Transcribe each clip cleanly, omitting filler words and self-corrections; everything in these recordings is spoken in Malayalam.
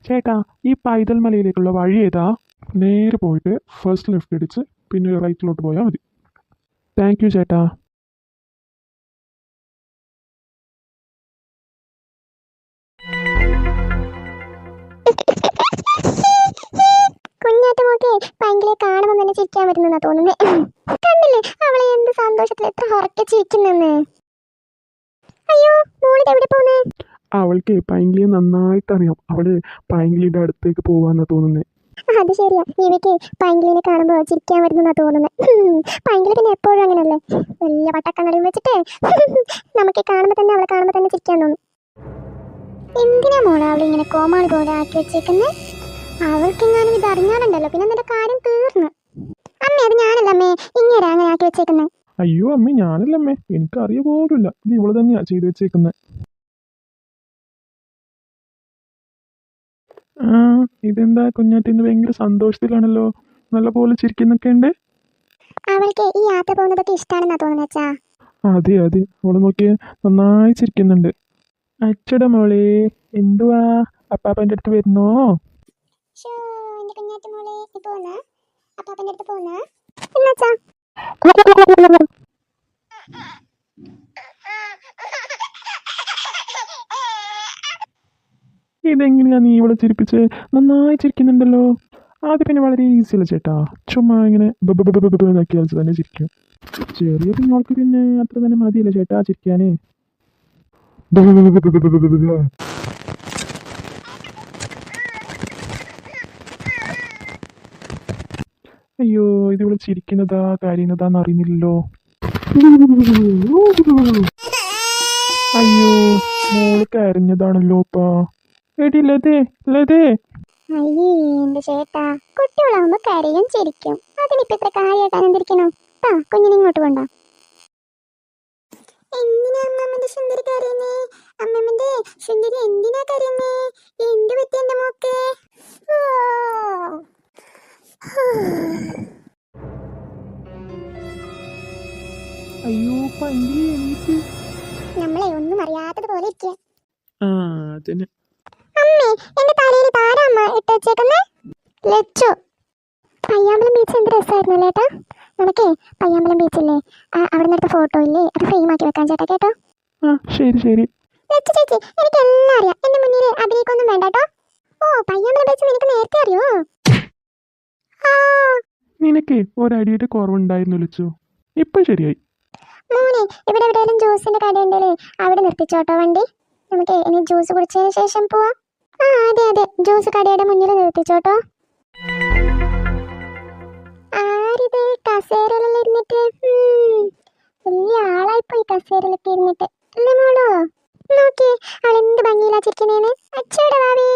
ചേട്ടാ, ഈ പൈതൽ മലയിലേക്കുള്ള വഴി ഏതാ? നേരെ പോയിട്ട് ഫസ്റ്റ് ലെഫ്റ്റ് അടിച്ച് പിന്നെ റൈറ്റിലോട്ട് പോയാൽ മതി. താങ്ക് യു ചേട്ടാ. കുഞ്ഞാറ്റമൊക്കെ പൈങ്കിളെ കാണുമ്പോൾ തന്നെ ചിരിക്കാൻ വരുന്നെന്നാ തോന്നുന്നേ. കണ്ടില്ലേ അവളെ എന്ത് സന്തോഷത്തിൽ എത്ര ഉറക്കെ ചിരിക്കുന്നെന്ന്. അയ്യോ, മോളിത് എവിടെ പോന്നേ? അവൾക്ക് പൈങ്കിളിയെ നന്നായിട്ട് അറിയാം. അവള് പൈങ്കിളിയുടെ അടുത്തേക്ക് പോവാന്നാ തോന്നുന്നത്. അത് ശരിയാ, ഇവയ്ക്ക് പൈങ്കിളിനെ കാണുമ്പോൾ ചിരിക്കാൻ വരുന്നെന്നാ തോന്നുന്നത്. പൈങ്കിളി പിന്നെ എപ്പോഴും അങ്ങനല്ലേ, വലിയ പട്ടക്കണ്ണടയും വെച്ചിട്ട് നമുക്ക് കാണുമ്പോൾ തന്നെ അവളെ കാണുമ്പോൾ തന്നെ ചിരിക്കാൻ തോന്നും. എന്തിനാ മോളെ അവളിങ്ങനെ കോമാളി പോലെ ആക്കി വെച്ചേക്കുന്നേ? അവൾക്കെങ്ങാനും ഇത് അറിഞ്ഞാലുണ്ടല്ലോ പിന്നെ നിന്റെ കാര്യം തീർന്നു. അമ്മേ, അത് ഞാനല്ല അമ്മേ, ഇങ്ങനെ അങ്ങനെ ആക്കി വെച്ചേക്കുന്നേ. അയ്യോ അമ്മേ, ഞാനല്ലമ്മേ, എനിക്കറിയ പോലുമില്ല. ഇത് ഇവള് തന്നെയാ ചെയ്തു വെച്ചേക്കുന്നത്. ആ, ഇതെന്താ കുഞ്ഞാറ്റിന്ന് ഭയങ്കര സന്തോഷത്തിലാണല്ലോ, നല്ല പോലെ ചിരിക്കുന്നൊക്കെ ഉണ്ട്. അവൾക്ക് ഈ യാത്ര പോകുന്നതൊക്കെ ഇഷ്ടമാണെന്നാ തോന്നുന്നു അച്ഛാ. അതെ അതെ, അവള് നോക്കിയ നന്നായി ചിരിക്കുന്നുണ്ട്. അച്ചട മോളെ, എന്തുവാ അപ്പാപ്പൻ്റെ അടുത്ത് വരുന്നോ? എന്റെ കുഞ്ഞാറ്റ മോളെ പോന്നാ അപ്പാപ്പന്റെ അടുത്ത് പോന്നാ എന്നാച്ചാ? ഇതെങ്ങനെയാ നീ ഇവളെ ചിരിപ്പിച്ച്? നന്നായി ചിരിക്കുന്നുണ്ടല്ലോ. ആദ്യം പിന്നെ വളരെ ഈസി അല്ല ചേട്ടാ, ചുമ്മാ ഇങ്ങനെ നോക്കിയാൽ തന്നെ ചിരിക്കും. ചെറിയ കുഞ്ഞോൾക്ക് പിന്നെ അത്ര തന്നെ മതിയല്ലേ ചേട്ടാ ചിരിക്കാനേ. അയ്യോ, ഇത് ഇവള് ചിരിക്കുന്നതാ കരയുന്നതാന്ന് അറിയുന്നില്ലല്ലോ. അയ്യോ, മോള് കരഞ്ഞതാണല്ലോ ഇപ്പാ. എടി ലതേ, ലതേ. അയ്യേ എന്റെ ചേട്ടാ, കുട്ടികളാവുമ്പോ കരയും ചിരിക്കും, അതിനിപ്പോ ഇത്ര കാര്യമായിട്ടാണ് എന്തിരിക്കണോ? കുഞ്ഞിനെ ഇങ്ങോട്ട് കൊണ്ട. എന്തിനാ അമ്മമ്മന്റെ സുന്ദരി കരയുന്നേ? അമ്മമ്മന്റെ സുന്ദരി എന്തിനാ കരയുന്നേ? എന്ത് പറ്റി എന്റെ മോക്ക്? അയ്യോ പൈങ്കിളി എണീറ്റ്. നമ്മളെ ഒന്നും അറിയാത്തതുപോലെ ഇരിക്കുക. ആ അതന്നെ. അമ്മേ, എന്റെ തലയിൽ താരമ്മ ഇട്ട് വെച്ചേക്കുന്നേ. ലച്ചു, പയ്യാമ്പലം ബീച്ച് എന്ത് രസമായിരുന്നു ചേട്ടാ. നമുക്കേ പയ്യാമ്പലം ബീച്ചില്ലേ, അവിടെ നിന്നെടുത്ത ഫോട്ടോ ഇല്ലേ, അത് ഫ്രെയിം ആക്കി വെക്കാൻ ചേട്ടാ, കേട്ടോ? ആ ശരി ശരി. ലച്ചു ചേച്ചി, എനിക്ക് എല്ലാം അറിയാം, എന്റെ മുന്നിൽ അഭിനയിക്കൊന്നും വേണ്ട കേട്ടോ. ഓ, പയ്യാമ്പലം ബീച്ച് നിനക്ക് നേരത്തെ അറിയോ? നിനക്ക് ഒരടിയുടെ കുറവുണ്ടായിരുന്നു ലച്ചു, ഇപ്പൊ ശരിയായി. മോനെ, ഇവിടെ എവിടെയെങ്കിലും ജ്യൂസിന്റെ കട ഉണ്ടല്ലേ, അവിടെ നിർത്തിച്ചോട്ടോ വണ്ടി. നമുക്ക് ഇനി ജ്യൂസ് കുടിച്ചതിന് ശേഷം പോവാം. അതെ അതെ, ജ്യൂസ് കടയുടെ മുന്നിൽ നിർത്തിച്ചോട്ടോ. ആരിത് കസേരയിൽ ഇരുന്നിട്ട്? വലിയ ആളായിപ്പോയി കസേരയിലൊക്കെ ഇരുന്നിട്ട് അല്ലേ മോളോ? നോക്കിയേ അവളെന്ത് ഭംഗിയിലാ ചിരിക്കണേന്ന്. അച്ചോടെ വാവേ.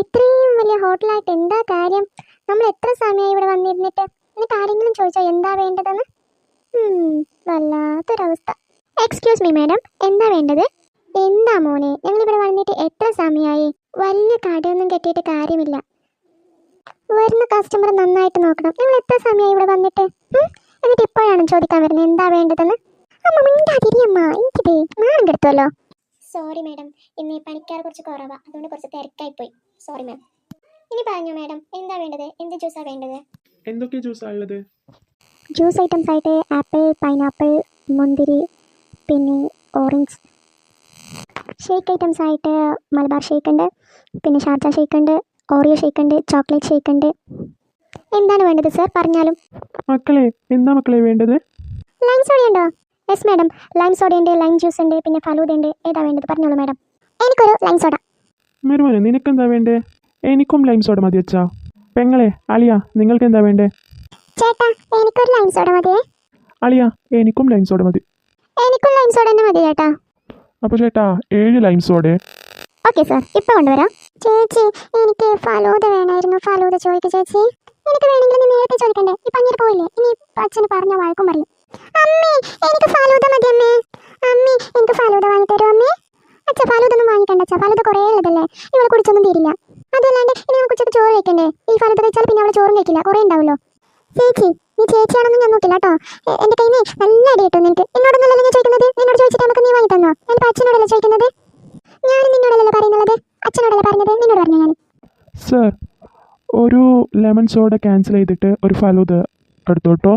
ഇത്രയും വലിയ ഹോട്ടലായിട്ട് എന്താ കാര്യം? നമ്മൾ എത്ര സമയമായി ഇവിടെ വന്നിരുന്നിട്ട്? എന്നിട്ട് ആരെങ്കിലും ചോദിച്ചോ എന്താ വേണ്ടതെന്ന്? വല്ലാത്തൊരവസ്ഥ. എക്സ്ക്യൂസ് മീ മാഡം, എന്താ വേണ്ടത്? എന്താ മോനെ, ഞങ്ങളിവിടെ വന്നിട്ട് എത്ര സമയമായി? വലിയ കടയൊന്നും കെട്ടിയിട്ട് കാര്യമില്ല. വരുന്ന കസ്റ്റമർ നന്നായിട്ട് നോക്കണം. ഞങ്ങൾ എത്ര സമയമായി ഇവിടെ വന്നിട്ട്? എന്നിട്ട് ഇപ്പോഴാണ് ചോദിക്കാൻ വരുന്നത് എന്താ വേണ്ടതെന്ന്? അമ്മ മിണ്ടാതിരിയമ്മ, എനിക്കിതേ നാണം കെടുത്തുമല്ലോ. സോറി മാഡം, ഇന്ന് പണിക്കാർ കുറച്ച് കുറവാ, അതുകൊണ്ട് കുറച്ച് തിരക്കായിപ്പോയി. Sorry ma'am. ഇനി പറഞ്ഞു മാഡം, എന്താ വേണ്ടത്? എന്ത് ജ്യൂസാ വേണ്ടത്? എന്തൊക്കെ ജ്യൂസാ ഉള്ളത്? ജ്യൂസ് ഐറ്റംസ് ആയിട്ട് ആപ്പിൾ, പൈനാപ്പിൾ, മുന്തിരി, പിന്നെ ഓറഞ്ച്. ഷേക്ക് ഐറ്റംസ് ആയിട്ട് മലബാർ ഷേക്ക് ഉണ്ട്, പിന്നെ ഷാർജ ഷേക്ക് ഉണ്ട്, ഓറിയോ ഷേക്ക് ഉണ്ട്, ചോക്ലേറ്റ് ഷേക്ക് ഉണ്ട്. എന്താണ് വേണ്ടത് സർ, പറഞ്ഞാലും. മക്കളെ, എന്താ മക്കളെ വേണ്ടത്? ലൈം സോഡ ഉണ്ടോ? യെസ് മാഡം, ലൈം സോഡ ഉണ്ട്, ലൈം ജ്യൂസ് ഉണ്ട്, പിന്നെ ഫലൂദ ഉണ്ട്. ഏതാ വേണ്ടത് പറഞ്ഞോളൂ മാഡം. എനിക്കൊരു ലൈം സോഡ. മെരുമോനെ, നിനക്കെന്താ വേണ്ടേ? എനിക്കും ലൈം സോഡ മതി അച്ഛാ. പെങ്ങളെ, അളിയ, നിങ്ങൾക്ക് എന്താ വേണ്ടേ? ചേട്ടാ, എനിക്കൊരു ലൈം സോഡ മതിയേ. അളിയ, എനിക്കും ലൈം സോഡ മതി. എനിക്കും ലൈം സോഡ തന്നെ മതി ചേട്ടാ. അപ്പോൾ ചേട്ടാ 7 ലൈം സോഡ. ഓക്കെ സാർ, ഇപ്പോൾ കൊണ്ടുവരാം. ചേച്ചി, എനിക്ക് ഫലൂദ വേണമായിരുന്നു. ഫലൂദ ചോദിക്ക് ചേച്ചി. എനിക്ക് വേണമെങ്കിൽ നീ നേരത്തെ ചോദിക്കണ്ടേ? ഇപ്പം അങ്ങനെ പോയില്ലേ, ഇനി അച്ഛന് പറഞ്ഞ വഴക്കും പറയും. അമ്മേ, എനിക്ക് ഫലൂദ മതി അമ്മേ. അമ്മേ, എനിക്ക് ഫലൂദ വാങ്ങി തരുമോ അമ്മേ? അച്ഛ, ഫലൂദ ഒന്നും വാങ്ങിക്കണ്ട അച്ഛാ, ഫലൂദ കുറേ ഉള്ളതല്ലേ, ഇവിടെ കുടിച്ചൊന്നും തീരില്ല. അതല്ലാണ്ട് ഇനി നമുക്ക് ഉച്ചക്ക് ചോറ് കഴിക്കണ്ടേ? ഈ ഫലൂദ കഴിച്ചാൽ പിന്നെ അവിടെ ചോറും കഴിക്കില്ല, കുറേ ഉണ്ടാവുമല്ലോ. ചേച്ചി, നീ ചേച്ചിയാണെന്ന് ഞാൻ നോക്കില്ല കേട്ടോ. എന്റെ കയ്യിൽ നിന്ന് നല്ല അടി കിട്ടും നിനക്ക്. എന്നോടൊന്നല്ലല്ലോ ഞാൻ ചോദിക്കുന്നത്, നിന്നോട് ചോദിച്ചിട്ട് നമുക്ക് നീ വാങ്ങി തന്നോ? ഞാനിപ്പോൾ അച്ഛനോടല്ലേ ചോദിക്കുന്നത്? ഞാൻ നിന്നോടല്ലല്ലോ പറയുന്നത്, അച്ഛനോടല്ലേ പറഞ്ഞത്, നിന്നോട് പറഞ്ഞു ഞാൻ. സർ, ഒരു ലെമൺ സോഡ ക്യാൻസൽ ചെയ്തിട്ട് ഒരു ഫലൂദ എടുത്തോട്ടോ.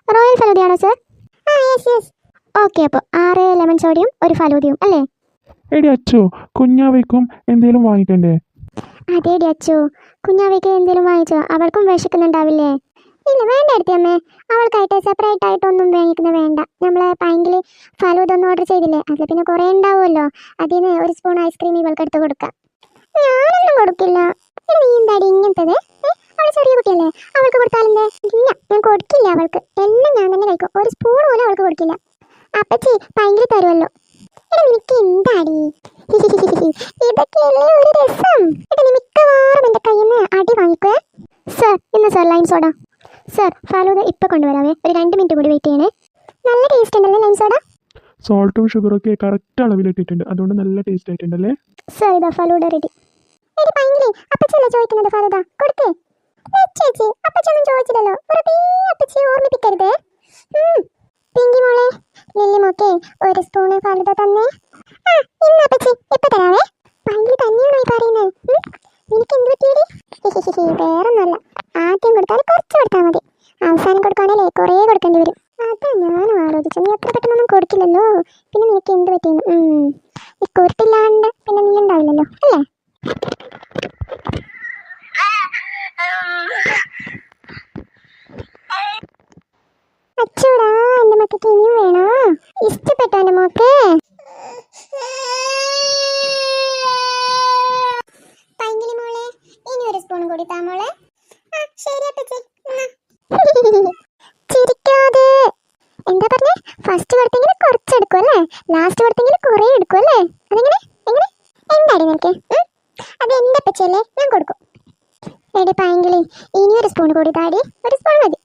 റോയൽ ഫലൂദയാണോ സർ? ആ യെസ് യെസ്. ഓക്കെ, അപ്പോൾ 6 ലെമൺ സോഡയും ഒരു ഫലൂദയും അല്ലേ? എടി അച്ചോ, കുഞ്ഞാവയ്ക്കും എന്തേലും വാങ്ങിക്കണ്ടേ? അതേടി അച്ചു, കുഞ്ഞാവയ്ക്ക് എന്തെങ്കിലും വാങ്ങിച്ചോ? അവൾക്കും വിശക്കുന്നുണ്ടാവില്ലേ? ഇല്ല വേണ്ട എടുത്തി അമ്മേ, അവൾക്കായിട്ട് സെപ്പറേറ്റ് ആയിട്ടൊന്നും വാങ്ങിക്കുന്നത് വേണ്ട. നമ്മളെ പാങ്കിൽ ഫലൂദ ഒന്ന് ഓർഡർ ചെയ്തില്ലേ, അതിൽ പിന്നെ കുറേ ഉണ്ടാവുമല്ലോ, അതിൽ നിന്ന് ഒരു സ്പൂൺ ഐസ്ക്രീം ഇവൾക്ക് എടുത്ത് കൊടുക്കാം. ഞാനൊന്നും കൊടുക്കില്ല. നീ എന്താടി ഇങ്ങനത്തത്? അവൾ ചെറിയ കുട്ടിയല്ലേ, അവൾക്ക് കൊടുത്താലെന്തേ? ഇല്ല, ഞാൻ കൊടുക്കില്ല അവൾക്ക്. എല്ലാം ഞാൻ തന്നെ കഴിക്കും, ഒരു സ്പൂൺ പോലും അവൾക്ക് കൊടുക്കില്ല. അപ്പച്ചി പാങ്കിൽ തരുമല്ലോ. എടാ നിനക്ക് എന്താടി ഇതൊക്കെയല്ലേ ഒരു രസം? എടാ നീ മിക്കവാറും എൻ്റെ കയ്യിൽ നിന്ന് അടി വാങ്ങിക്കേ. സർ ഇന്ന് sir lime soda. Sir falooda ഇപ്പം കൊണ്ടുവരാവേ, ഒരു 2 മിനിറ്റ് കൂടി വെയിറ്റ് ചെയ്യണേ. നല്ല ടേസ്റ്റ് ഉണ്ടല്ലേ ലൈം സോഡ? സോൾട്ടും ഷുഗറൊക്കെ കറക്റ്റ് അളവിലിട്ടിട്ടുണ്ട്, അതുകൊണ്ട് നല്ല ടേസ്റ്റ് ആയിട്ടുണ്ടല്ലേ? സർ ഇതാ ഫലൂദ റെഡി. എടി പൈങ്കിളി, അപ്പച്ചല്ലേ ചോദിക്കുന്നത് ഫലൂദ? കൊടുക്കേ. ചേച്ചി അപ്പച്ചൊന്നും ചോദിച്ചില്ലല്ലോ, വെറുതെ അപ്പച്ചി ഓർമ്മിപ്പിക്കരുതേ. പിങ്കി മോളെ, ലില്ലി മോക്കെ ഒരു സ്പൂണ് ഫലൂദ തന്നേ. ആ ഇന്ന് അപ്പച്ചി ഇപ്പൊ തരാവേ. പൈങ്കിളി തന്നെയാണോ ഈ പറയുന്നത്? നിനക്ക് എന്ത് പറ്റിയടി? വേറൊന്നല്ല, ആദ്യം കൊടുത്താൽ കുറച്ച് കൊടുത്താൽ മതി, അവസാനം കൊടുക്കുകയാണല്ലേ കുറേ കൊടുക്കേണ്ടി വരും. അതാ ഞാനും ആലോചിച്ചു, നീ അത്ര പെട്ടെന്നൊന്നും കൊടുക്കില്ലല്ലോ, പിന്നെ നിനക്ക് എന്ത് പറ്റിയെന്ന്. ഈ കുരുട്ടില്ലാണ്ട് പിന്നെ നീ ഉണ്ടാവില്ലല്ലോ അല്ലേ? അച്ചൂടാ, എന്റെ മക്കൾക്ക് ഇനിയും വേണോ? ഇഷ്ടപ്പെട്ടോ എന്റെ മോക്ക്? പൈങ്കിളി മോളെ, ഇനി ഒരു സ്പൂൺ കൂടി താ മോളെ. ശരി അപ്പച്ചി. ചിരിക്കാതെ. എന്താ പറഞ്ഞേ? ഫസ്റ്റ് കൊടുത്തെങ്കിൽ കുറച്ച് എടുക്കും അല്ലേ, ലാസ്റ്റ് കൊടുത്തെങ്കിൽ കുറേ എടുക്കും അല്ലേ? അതെങ്ങനെ എങ്ങനെ എന്താടി നിനക്ക്? അത് എന്റെ അപ്പച്ചല്ലേ, ഞാൻ കൊടുക്കും. എടി പൈങ്കിളി, ഇനി ഒരു സ്പൂൺ കൂടി താടി, ഒരു സ്പൂൺ മതി.